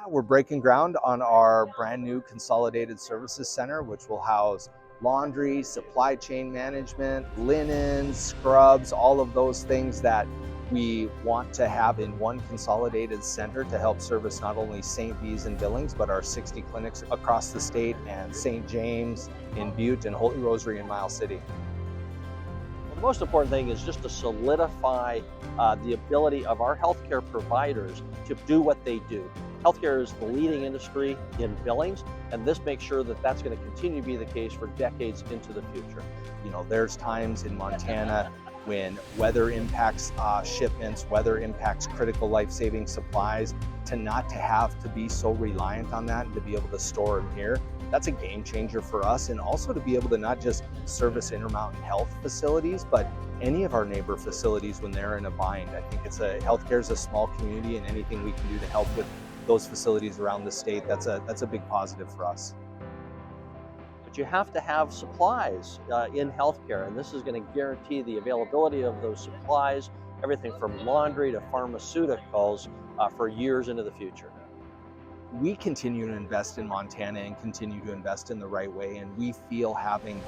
We're breaking ground on our brand new Consolidated Services Center, which will house laundry, supply chain management, linens, scrubs, all of those things that we want to have in one consolidated center to help service not only St. B's and Billings, but our 60 clinics across the state and St. James in Butte and Holy Rosary in Miles City. The most important thing is just to solidify the ability of our healthcare providers to do what they do. Healthcare is the leading industry in Billings, and this makes sure that that's going to continue to be the case for decades into the future. You know, there's times in Montana when weather impacts shipments, weather impacts critical life-saving supplies, to not to have to be so reliant on that and to be able to store them here. That's a game changer for us, and also to be able to not just service Intermountain Health facilities, but any of our neighbor facilities when they're in a bind. I think healthcare is a small community, and anything we can do to help with those facilities around the state, that's a big positive for us. But you have to have supplies in healthcare, and this is going to guarantee the availability of those supplies, everything from laundry to pharmaceuticals, for years into the future. We continue to invest in Montana and continue to invest in the right way, and we feel having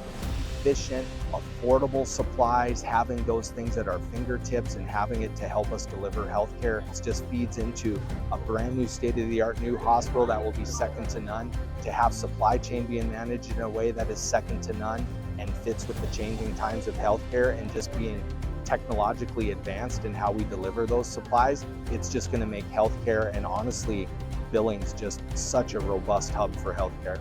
efficient, affordable supplies, having those things at our fingertips and having it to help us deliver healthcare, it just feeds into a brand new state-of-the-art new hospital that will be second to none, to have supply chain being managed in a way that is second to none and fits with the changing times of healthcare, and just being technologically advanced in how we deliver those supplies. It's just going to make healthcare, and honestly Billings, just such a robust hub for healthcare.